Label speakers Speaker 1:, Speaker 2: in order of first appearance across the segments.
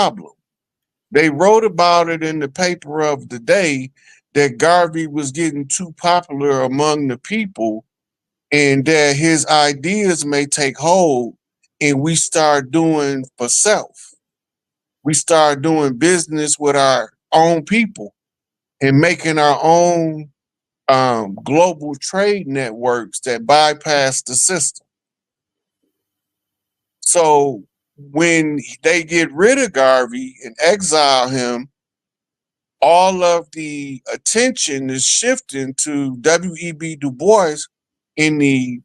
Speaker 1: problem. They wrote about it in the paper of the day that Garvey was getting too popular among the people and that his ideas may take hold and we start doing for self. We start doing business with our own people and making our own global trade networks that bypass the system. So when they get rid of Garvey and exile him, all of the attention is shifting to W.E.B. Du Bois in the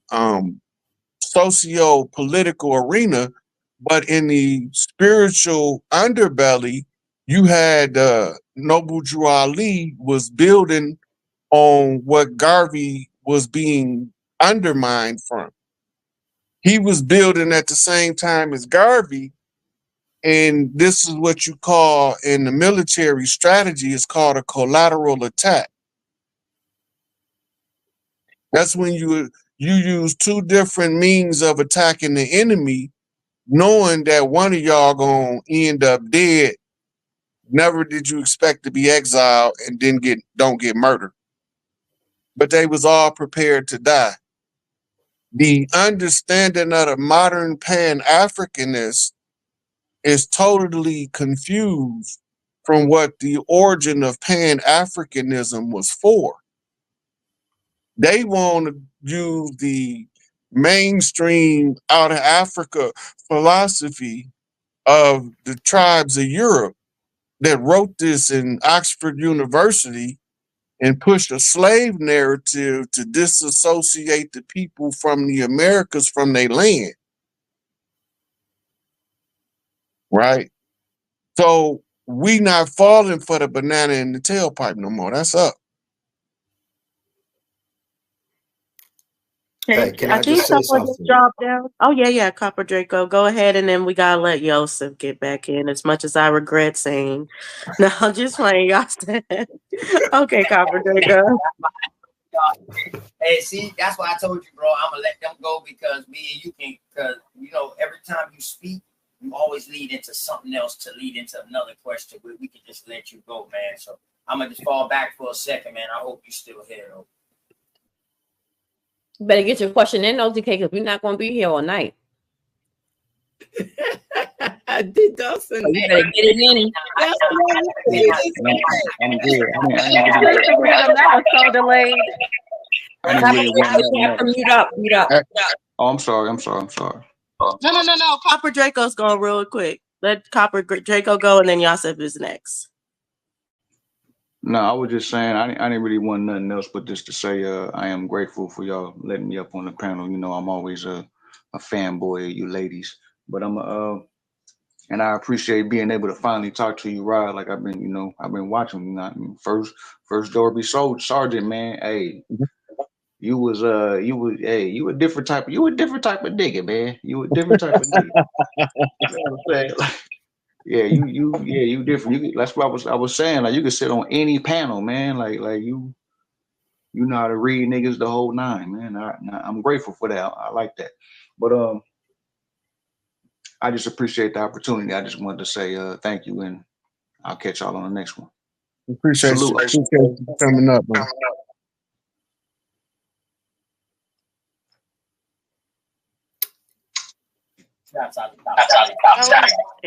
Speaker 1: socio-political arena, but in the spiritual underbelly, you had Noble Drew Ali was building on what Garvey was being undermined from. He was building at the same time as Garvey, and this is what you call in the military strategy, it's called a collateral attack. That's when you use two different means of attacking the enemy, knowing that one of y'all gonna end up dead. Never did you expect to be exiled and then don't get murdered. But they was all prepared to die. The understanding of the modern Pan-Africanist is totally confused from what the origin of Pan-Africanism was for. They want to use the mainstream out of Africa philosophy of the tribes of Europe that wrote this in Oxford University and pushed a slave narrative to disassociate the people from the Americas from their land. Right? So we not falling for the banana in the tailpipe no more. That's up.
Speaker 2: Hey, can I just say something?
Speaker 3: Down. Oh, yeah, Copper Draco. Go ahead, and then we got to let Yosef get back in, as much as I regret saying. No, I'm just playing, y'all. Okay, Copper Draco.
Speaker 4: Hey, see, that's why I told you, bro, I'm going to let them go because me and you can, because, you know, every time you speak, you always lead into something else to lead into another question. We can just let you go, man. So I'm going to just fall back for a second, man. I hope you're still here, though.
Speaker 5: You better get your question in, OTK, because we're not going to be here all night.
Speaker 6: I did Dawson.
Speaker 5: So you better get it in.
Speaker 7: I'm good.
Speaker 3: That was so delayed.
Speaker 5: Mute up.
Speaker 7: Oh, I'm sorry.
Speaker 3: No. Copper Draco's going real quick. Let Copper Draco go, and then Yosef is next.
Speaker 7: No, I was just saying I didn't really want nothing else but just to say I am grateful for y'all letting me up on the panel. You know, I'm always a fanboy of you ladies, but and I appreciate being able to finally talk to you, Rod. Like I've been watching. You know, I mean, first Dorby Sergeant, man. Hey, you a different type of nigga, man. You a different type of nigga. You know what I'm saying? Like, yeah, you different. That's what I was saying. Like you could sit on any panel, man. Like you know how to read niggas the whole nine, man. I'm grateful for that. I like that. But I just appreciate the opportunity. I just wanted to say thank you, and I'll catch y'all on the next one.
Speaker 1: Appreciate you coming up, man.
Speaker 3: Shout out to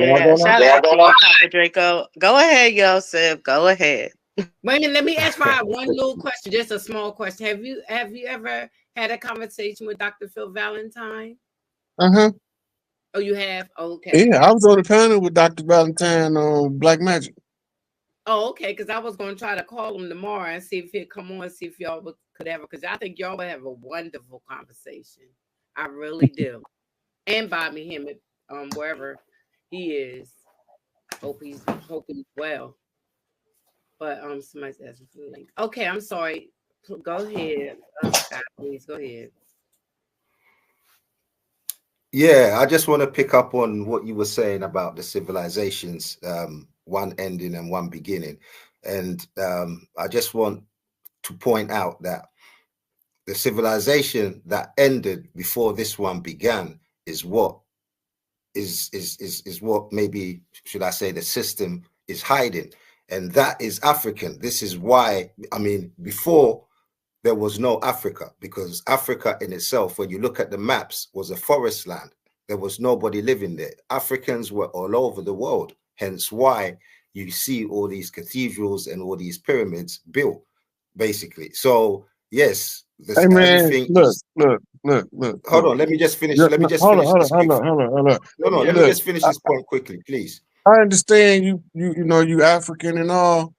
Speaker 3: you, Copper Draco. Go ahead, Yosef. Go ahead.
Speaker 6: Wait a minute, let me ask one little question, just a small question. Have you ever had a conversation with Dr. Phil Valentine?
Speaker 1: Uh-huh.
Speaker 6: Oh, you have? Oh, okay.
Speaker 1: Yeah, I was on the panel with Dr. Valentine on Black Magic.
Speaker 6: Oh, okay, because I was going to try to call him tomorrow and see if he'd come on and see if y'all could ever, because I think y'all would have a wonderful conversation. I really do. And Bobby him at wherever he is. Hope he's well. But somebody's asking for the link. Okay, I'm sorry. Go ahead. Please go ahead.
Speaker 2: Yeah, I just want to pick up on what you were saying about the civilizations, one ending and one beginning. And I just want to point out that the civilization that ended before this one began is what is what maybe, should I say, the system is hiding, and that is African. This is why, I mean, before there was no Africa, because Africa in itself, when you look at the maps, was a forest land. There was nobody living there. Africans were all over the world, hence why you see all these cathedrals and all these pyramids built, basically. So yes, this,
Speaker 1: Hey man,
Speaker 2: everything
Speaker 1: look,
Speaker 2: is.
Speaker 1: look.
Speaker 2: Hold on, let me just finish.
Speaker 1: Yeah,
Speaker 2: Let me
Speaker 1: no,
Speaker 2: just
Speaker 1: hold on,
Speaker 2: finish
Speaker 1: hold
Speaker 2: this
Speaker 1: on, hold
Speaker 2: quick.
Speaker 1: on, hold on, hold on.
Speaker 2: No, no, let me
Speaker 1: Look,
Speaker 2: just finish this point quickly, please.
Speaker 1: I understand you know you African and all,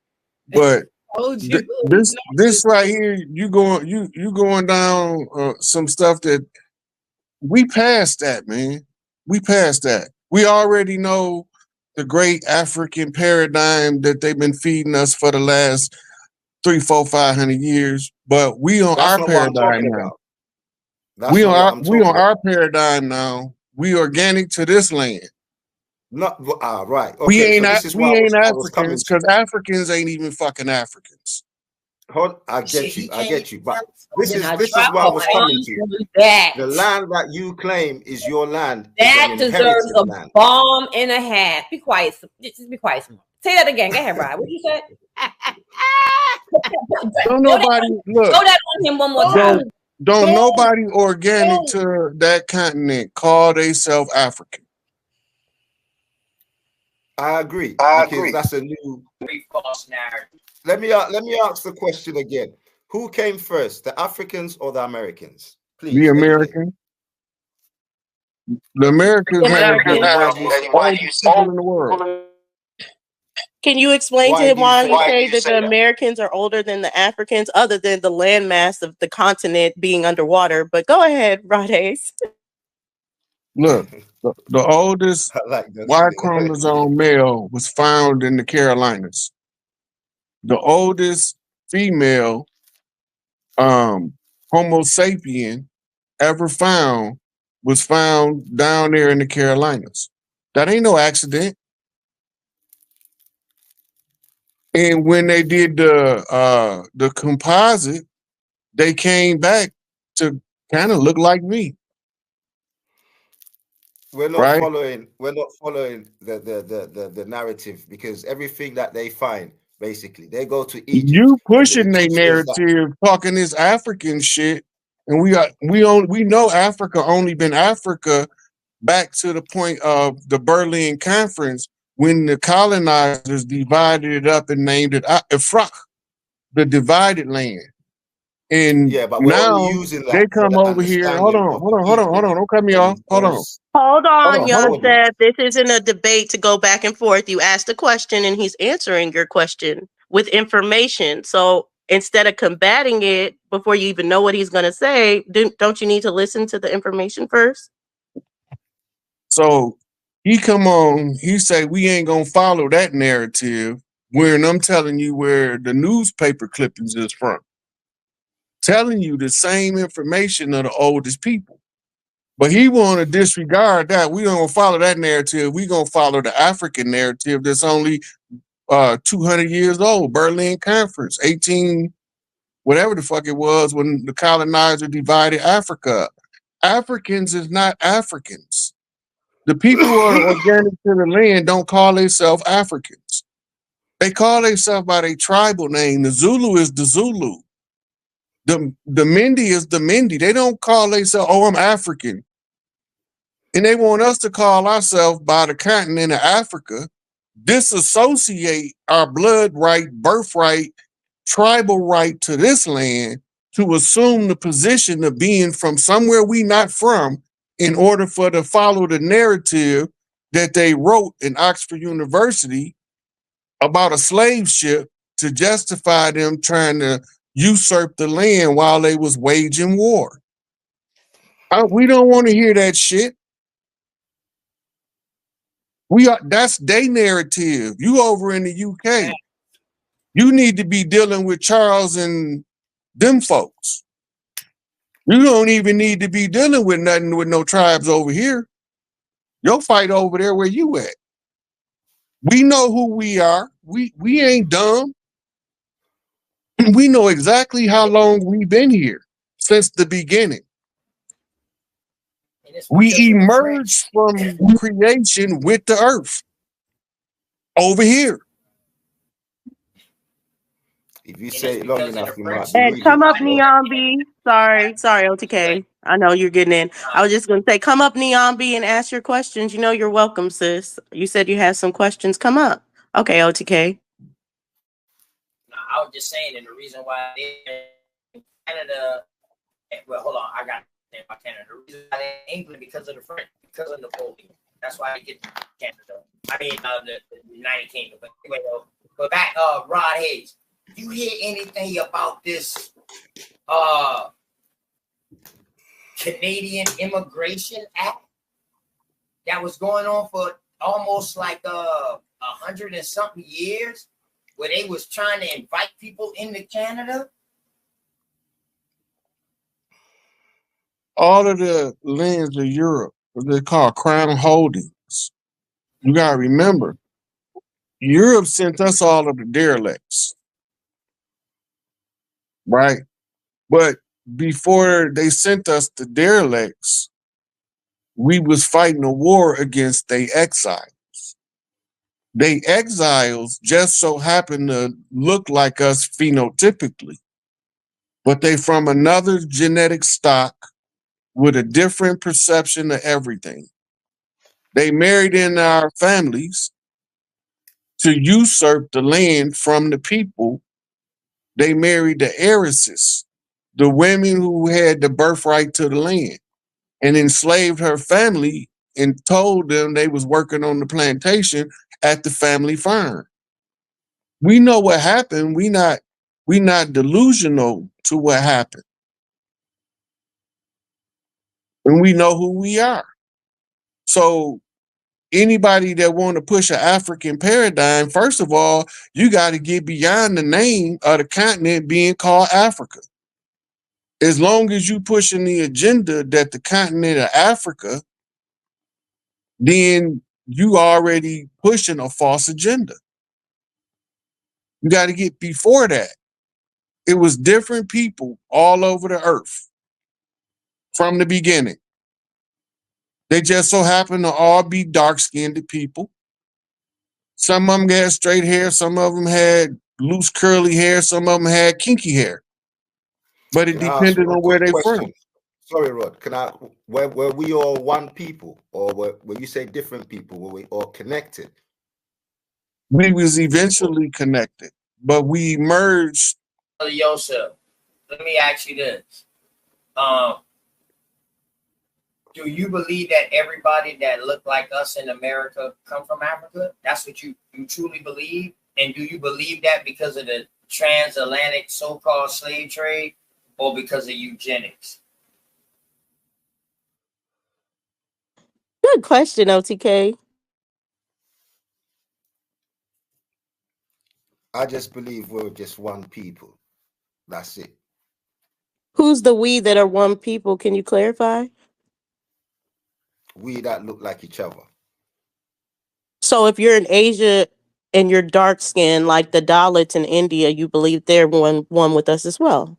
Speaker 1: but
Speaker 6: Told you.
Speaker 1: this right here, you going down some stuff that we passed that, man. We passed that. We already know the great African paradigm that they've been feeding us for the last 300, 400, 500 years. But we on
Speaker 2: That's
Speaker 1: our
Speaker 2: not what I'm
Speaker 1: paradigm
Speaker 2: talking
Speaker 1: now.
Speaker 2: about. That's not what I'm
Speaker 1: We
Speaker 2: talking
Speaker 1: on our
Speaker 2: about.
Speaker 1: paradigm now. We organic to this land.
Speaker 2: Not right.
Speaker 1: We
Speaker 2: Okay, so this is why
Speaker 1: ain't
Speaker 2: I was coming
Speaker 1: Africans
Speaker 2: to.
Speaker 1: because Africans ain't even fucking Africans.
Speaker 2: I
Speaker 4: Shit, he
Speaker 2: get you. But
Speaker 4: can't
Speaker 2: this
Speaker 5: Then
Speaker 2: is
Speaker 5: I
Speaker 2: this is
Speaker 5: drop
Speaker 2: why I
Speaker 5: a
Speaker 2: was
Speaker 5: bomb
Speaker 2: coming to.
Speaker 5: on that.
Speaker 2: The land that you claim is your land is
Speaker 5: That
Speaker 2: an
Speaker 5: deserves
Speaker 2: inherited
Speaker 5: a
Speaker 2: land.
Speaker 5: bomb and a half. Be quiet. Just be quiet. Some more. Say that again. Go ahead, Rod. What you said?
Speaker 1: Don't
Speaker 5: Throw that,
Speaker 1: nobody look.
Speaker 5: throw that on him one more time.
Speaker 1: Don't nobody organic to that continent call themselves African.
Speaker 2: I agree because that's a new.
Speaker 4: false narrative.
Speaker 2: Let me ask the question again. Who came first, the Africans or the Americans?
Speaker 1: The
Speaker 2: Please, educate.
Speaker 1: American. The Americans
Speaker 5: The
Speaker 1: have
Speaker 5: Americans.
Speaker 1: the oldest people in the world.
Speaker 3: Can you explain to
Speaker 2: Why
Speaker 3: him
Speaker 2: do you
Speaker 3: why
Speaker 2: say
Speaker 3: you
Speaker 2: that?
Speaker 3: say that the Americans are older than the Africans, other than the landmass of the continent being underwater? But go ahead, Rades.
Speaker 1: Look, the oldest
Speaker 2: I like that.
Speaker 1: Y chromosome male was found in the Carolinas. The oldest female Homo sapien ever found was found down there in the Carolinas. That ain't no accident. And when they did the composite, they came back to kind of look like me,
Speaker 2: We're not
Speaker 1: right?
Speaker 2: following the narrative, because everything that they find, basically, they go to Egypt
Speaker 1: You
Speaker 2: and the
Speaker 1: pushing their
Speaker 2: Egyptians that.
Speaker 1: narrative, talking this African shit, and we know Africa only been Africa back to the point of the Berlin Conference when the colonizers divided it up and named it Ifrak, the divided land. And
Speaker 2: Yeah, but we're only
Speaker 1: now
Speaker 2: using
Speaker 1: they
Speaker 2: that for
Speaker 1: come
Speaker 2: the
Speaker 1: over here. Hold
Speaker 2: understanding
Speaker 1: on,
Speaker 2: of the
Speaker 1: hold on.
Speaker 2: people
Speaker 1: Don't cut me off.
Speaker 2: in
Speaker 1: Hold on.
Speaker 2: those.
Speaker 3: Hold on,
Speaker 1: Hold on.
Speaker 3: Yosef. This isn't a debate to go back and forth. You asked a question and he's answering your question with information. So instead of combating it before you even know what he's going to say, don't you need to listen to the information first?
Speaker 1: So he come on, he say we ain't gonna follow that narrative when I'm telling you where the newspaper clippings is from. Telling you the same information of the oldest people. But he want to disregard that. We don't follow that narrative. We gonna follow the African narrative that's only 200 years old. Berlin Conference, 18, whatever the fuck it was when the colonizer divided Africa up. Africans is not Africans. The people who are organic to the land don't call themselves Africans. They call themselves by their tribal name. The Zulu is the Zulu. The Mindi is the Mindi. They don't call themselves, oh, I'm African. And they want us to call ourselves by the continent of Africa, disassociate our blood right, birthright, tribal right to this land to assume the position of being from somewhere we not from in order for to follow the narrative that they wrote in Oxford University about a slave ship to justify them trying to usurp the land while they was waging war. We don't want to hear that shit. That's their narrative. You over in the UK. You need to be dealing with Charles and them folks. You don't even need to be dealing with nothing with no tribes over here. Your fight over there where you at. We know who we are. We ain't dumb. We know exactly how long we've been here since the beginning.
Speaker 4: It's
Speaker 1: We
Speaker 4: because of the
Speaker 1: emerged
Speaker 4: French.
Speaker 1: from creation with the earth over here.
Speaker 2: If you
Speaker 4: And
Speaker 2: say
Speaker 4: it's
Speaker 2: it long
Speaker 4: because of
Speaker 2: enough,
Speaker 4: the
Speaker 2: you
Speaker 4: French.
Speaker 2: might be
Speaker 3: And
Speaker 2: reading.
Speaker 3: come up,
Speaker 2: Bro.
Speaker 3: Neon B. Sorry, OTK. I know you're getting in. I was just gonna say, come up, Neon B, and ask your questions. You know you're welcome, sis. You said you had some questions. Come up. Okay, OTK.
Speaker 4: No, I was just saying, and the reason why in Canada, well, hold on, I got it about Canada. The reason why in England because of the French, because of Napoleon. That's why they get Canada. I mean, the United Kingdom. But anyway, but back, Rod Hayes. You hear anything about this Canadian Immigration Act that was going on for almost like 100 and something years, where they was trying to invite people into Canada?
Speaker 1: All of the lands of Europe, what they call crown holdings. You gotta remember, Europe sent us all of the derelicts, right? But before they sent us the derelicts, we was fighting a war against the exiles. They exiles just so happen to look like us phenotypically, but they from another genetic stock with a different perception of everything. They married in our families to usurp the land from the people. They married the heiresses, the women who had the birthright to the land, and enslaved her family and told them they was working on the plantation at the family farm. We know what happened. We not delusional to what happened. And we know who we are. So anybody that want to push an African paradigm, first of all, you got to get beyond the name of the continent being called Africa. As long as you pushing the agenda that the continent of Africa, then you already pushing a false agenda. You got to get before that. It was different people all over the earth from the beginning. They just so happen to all be dark-skinned people. Some of them had straight hair, some of them had loose curly hair, some of them had kinky hair. But it
Speaker 2: Can I ask
Speaker 1: depended
Speaker 2: Rod
Speaker 1: on
Speaker 2: a
Speaker 1: where
Speaker 2: quick
Speaker 1: they
Speaker 2: question?
Speaker 1: from.
Speaker 2: Sorry, Rod. Can I? Were we all one people, or when you say different people, were we all connected?
Speaker 1: We was eventually connected, but we merged.
Speaker 4: Yosef, let me ask you this. Do you believe that everybody that look like us in America come from Africa? That's what you truly believe? And do you believe that because of the transatlantic so-called slave trade or because of eugenics?
Speaker 3: Good question, OTK.
Speaker 2: I just believe we're just one people. That's it.
Speaker 3: Who's the we that are one people? Can you clarify?
Speaker 2: We that look like each other.
Speaker 3: So if you're in Asia and you're dark skinned, like the Dalits in India, you believe they're one with us as well.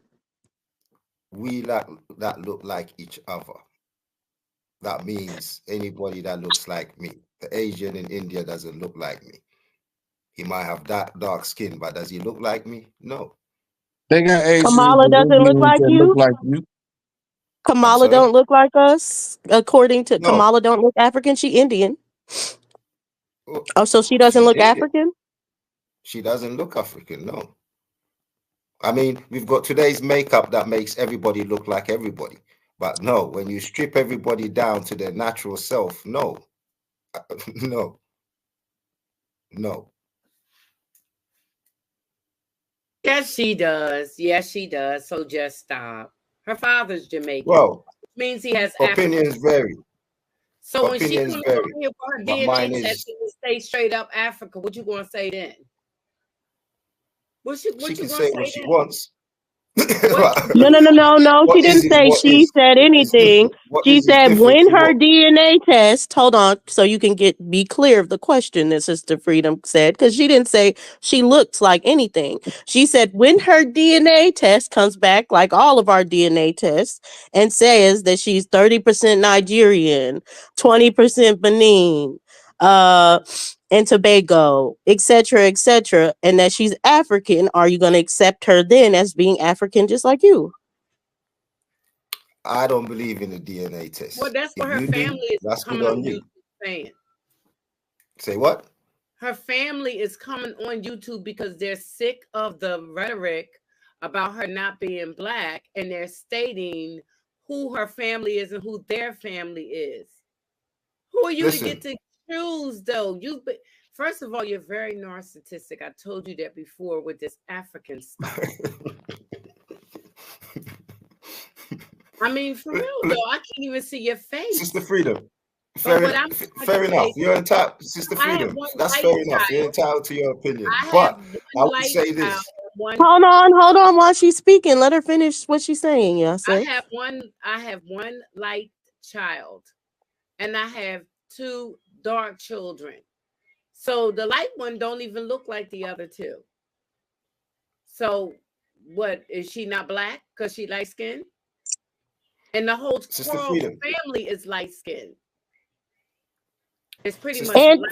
Speaker 2: We that look like each other. That means anybody that looks like me. The Asian in India doesn't look like me. He might have dark skin, but does he look like me? No.
Speaker 1: They got Asians
Speaker 3: Kamala
Speaker 1: and
Speaker 3: doesn't look
Speaker 1: Indians
Speaker 3: like
Speaker 1: that look
Speaker 3: you.
Speaker 1: like you.
Speaker 2: I'm
Speaker 3: Kamala
Speaker 2: sorry?
Speaker 3: don't look like us. According to
Speaker 2: No.
Speaker 3: Kamala, don't look African. She Indian.
Speaker 2: Oh,
Speaker 3: Oh, so she doesn't
Speaker 2: she's
Speaker 3: look
Speaker 2: Indian.
Speaker 3: African?
Speaker 2: She doesn't look African, no. I mean, we've got today's makeup that makes everybody look like everybody. But no, when you strip everybody down to their natural self, no. No. No.
Speaker 6: Yes, she does. Yes, she does. So just stop. Her father's Jamaican.
Speaker 2: Well,
Speaker 6: Which means he has
Speaker 2: opinions
Speaker 6: African.
Speaker 2: vary.
Speaker 6: So when she
Speaker 2: Opinions
Speaker 6: comes
Speaker 2: vary.
Speaker 6: over here for her
Speaker 2: But
Speaker 6: DNA
Speaker 2: mine
Speaker 6: test
Speaker 2: is,
Speaker 6: and say straight up Africa, what you gonna say then? What you
Speaker 2: she can
Speaker 6: gonna
Speaker 2: say what
Speaker 6: say
Speaker 2: she
Speaker 6: then?
Speaker 2: wants.
Speaker 3: No. She
Speaker 2: What is
Speaker 3: didn't
Speaker 2: is
Speaker 3: say
Speaker 2: what
Speaker 3: she
Speaker 2: is.
Speaker 3: said
Speaker 2: It's
Speaker 3: anything.
Speaker 2: different. What
Speaker 3: She
Speaker 2: is
Speaker 3: said
Speaker 2: different
Speaker 3: when
Speaker 2: to
Speaker 3: her
Speaker 2: what.
Speaker 3: DNA test, hold on, so you can be clear of the question that Sister Freedom said, because she didn't say she looks like anything. She said when her DNA test comes back, like all of our DNA tests, and says that she's 30% Nigerian, 20% Benin, and Tobago, etc., and that she's African, are you going to accept her then as being African just like you?
Speaker 2: I don't believe in the DNA test.
Speaker 6: Well, that's what
Speaker 2: If
Speaker 6: her
Speaker 2: you do,
Speaker 6: family is
Speaker 2: that's good
Speaker 6: coming
Speaker 2: on
Speaker 6: on
Speaker 2: you.
Speaker 6: YouTube saying.
Speaker 2: Say what?
Speaker 6: Her family is coming on YouTube because they're sick of the rhetoric about her not being black, and they're stating who her family is and who their family is. Who are you to get to choose, though? First of all, you're very narcissistic. I told you that before with this African stuff. I mean, for real though, I can't even see your face.
Speaker 2: Sister Freedom. Fair enough. You're entitled, Sister Freedom. That's fair enough. You're entitled to your opinion. But I would say this.
Speaker 3: Hold on while she's speaking. Let her finish what she's saying. Yeah,
Speaker 6: I have one light child, and I have 2 dark children. So the light one don't even look like the other 2. So what, is she not black because she light skinned? And the whole family is light skinned. It's pretty much.
Speaker 3: And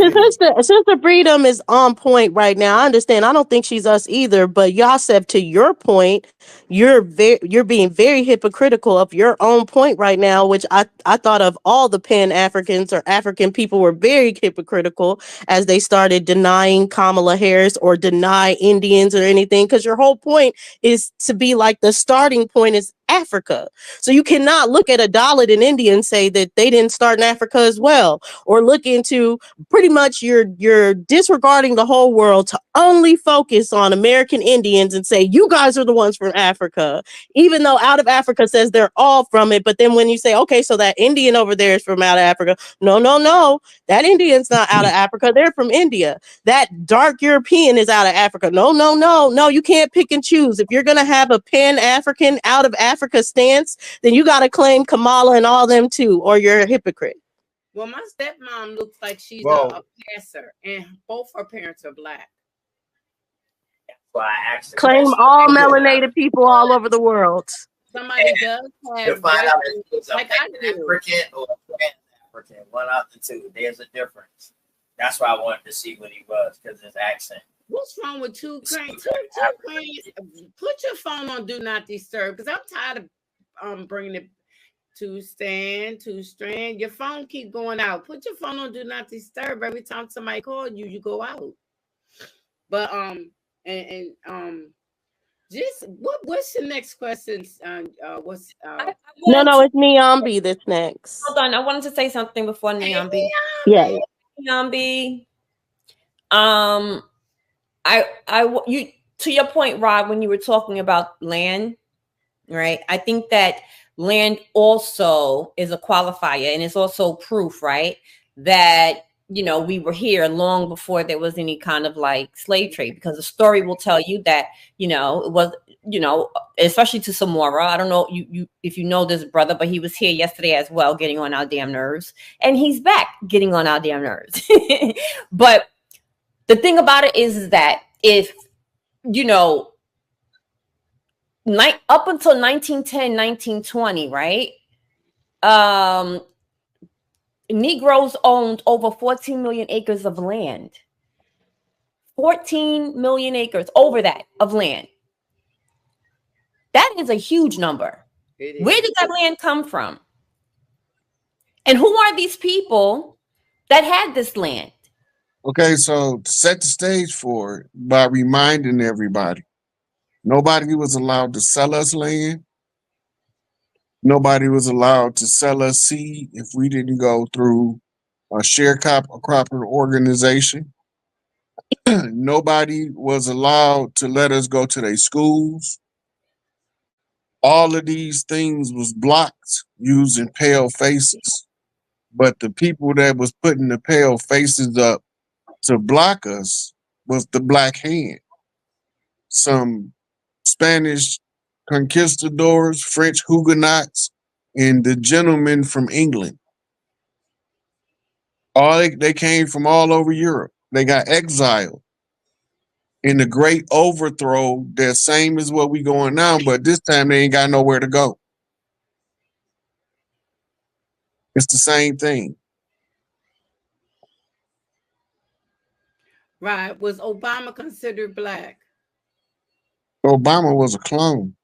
Speaker 3: Sister Freedom is on point right now. I understand. I don't think she's us either. But Yosef, to your point, you're being very hypocritical of your own point right now, which I thought of all the Pan-Africans or African people were very hypocritical as they started denying Kamala Harris or deny Indians or anything. Because your whole point is to be like the starting point is Africa. So you cannot look at a Dalit in India and say that they didn't start in Africa as well, or look into pretty much you're disregarding the whole world to only focus on American Indians and say you guys are the ones from Africa, even though Out of Africa says they're all from it. But then when you say, okay, so that Indian over there is from out of Africa, no, that Indian's not out of Africa, they're from India. That dark European is out of Africa. No, you can't pick and choose. If you're gonna have a Pan-African out of Africa stance, then you got to claim Kamala and all them too, or you're a hypocrite.
Speaker 6: Well, my stepmom looks like she's a passer, and both her parents are black.
Speaker 4: That's why I asked.
Speaker 3: Claim all melanated people all over the world.
Speaker 6: Somebody does have
Speaker 4: to find out if it's like African or Pan-African. One out the two. There's a difference. That's why I wanted to see what he was, because his accent.
Speaker 6: What's wrong with two cranes? Put your phone on Do Not Disturb, because I'm tired of bringing it to strand. Your phone keep going out. Put your phone on Do Not Disturb. Every time somebody calls you, you go out. But just what's the next question? What's
Speaker 3: No, it's Neon B that's next.
Speaker 5: Hold on, I wanted to say something before Neon B.
Speaker 3: Yeah.
Speaker 5: Neon B. You to your point, Rob, when you were talking about land, right? I think that land also is a qualifier, and it's also proof, right? That, you know, we were here long before there was any kind of like slave trade, because the story will tell you that, you know, it was, you know, especially to Samora. I don't know if you know this brother, but he was here yesterday as well, getting on our damn nerves, and he's back getting on our damn nerves. But the thing about it is that if, you know, up until 1910, 1920, right? Negroes owned over 14 million acres of land. 14 million acres, over that, of land. That is a huge number. Where did that land come from? And who are these people that had this land?
Speaker 1: Okay, so to set the stage for it by reminding everybody, nobody was allowed to sell us land. Nobody was allowed to sell us seed if we didn't go through a sharecropper organization. Nobody was allowed to let us go to their schools. All of these things was blocked using pale faces. But the people that was putting the pale faces up to block us was the Black Hand. Some Spanish conquistadors, French Huguenots, and the gentlemen from England. They came from all over Europe. They got exiled in the great overthrow. They're same as what we going now, but this time they ain't got nowhere to go. It's the same thing.
Speaker 6: Right. Was Obama considered black?
Speaker 1: Obama was a clone.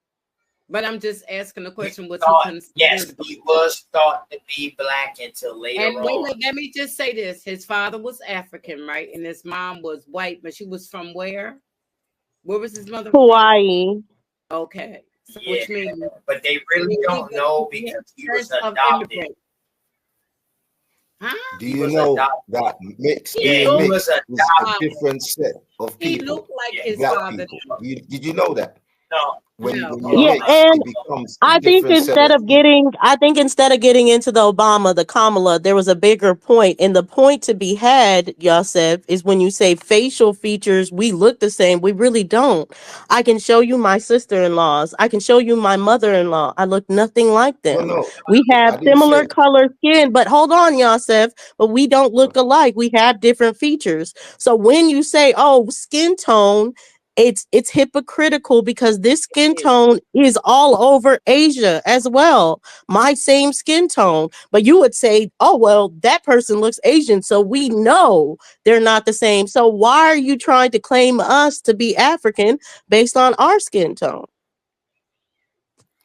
Speaker 6: But I'm just asking the question, was
Speaker 4: Thought,
Speaker 6: he considered
Speaker 4: yes,
Speaker 6: black?
Speaker 4: he was thought to be black until later
Speaker 6: And
Speaker 4: on.
Speaker 6: wait, let me just say this. His father was African, right? And his mom was white, but she was from where? Where was his mother from?
Speaker 3: Hawaii.
Speaker 6: Okay. So,
Speaker 4: Yeah,
Speaker 6: which means
Speaker 4: but they really don't know because he was adopted.
Speaker 6: Huh?
Speaker 2: Do you know that mixed,
Speaker 4: Yeah,
Speaker 2: being
Speaker 4: he
Speaker 2: mixed
Speaker 4: was
Speaker 2: is a different set of
Speaker 6: He
Speaker 2: people?
Speaker 6: looked like his
Speaker 2: Black
Speaker 6: father.
Speaker 2: people. Did you know that?
Speaker 4: No.
Speaker 2: When
Speaker 6: No.
Speaker 2: you
Speaker 3: Yeah,
Speaker 2: mix,
Speaker 3: and
Speaker 2: it becomes a
Speaker 3: I think
Speaker 2: different set
Speaker 3: instead
Speaker 2: of
Speaker 3: of getting into the Obama, the Kamala, there was a bigger point. And the point to be had, Yosef, is when you say facial features, we look the same. We really don't. I can show you my sister-in-laws. I can show you my mother-in-law. I look nothing like them.
Speaker 2: No,
Speaker 3: We have
Speaker 2: I didn't
Speaker 3: similar
Speaker 2: say.
Speaker 3: color skin, but hold on, Yosef, but we don't look alike. We have different features. So when you say, oh, skin tone, it's hypocritical because this skin tone is all over Asia as well. My same skin tone, but you would say, oh, well, that person looks Asian. So we know they're not the same. So why are you trying to claim us to be African based on our skin tone?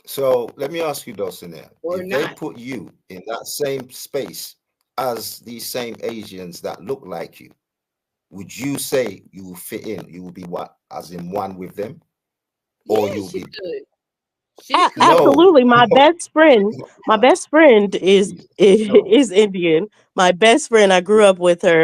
Speaker 2: So let me ask you, Dulcinea,
Speaker 6: Or
Speaker 2: if they
Speaker 6: not.
Speaker 2: put you in that same space as these same Asians that look like you, would you say you will fit in? You will be what, as in one with them, or
Speaker 6: Yeah,
Speaker 2: you'll
Speaker 6: she
Speaker 2: be
Speaker 6: could. She could.
Speaker 3: Absolutely. My best friend is
Speaker 2: Jesus.
Speaker 3: is Indian. My best friend, I grew up with her.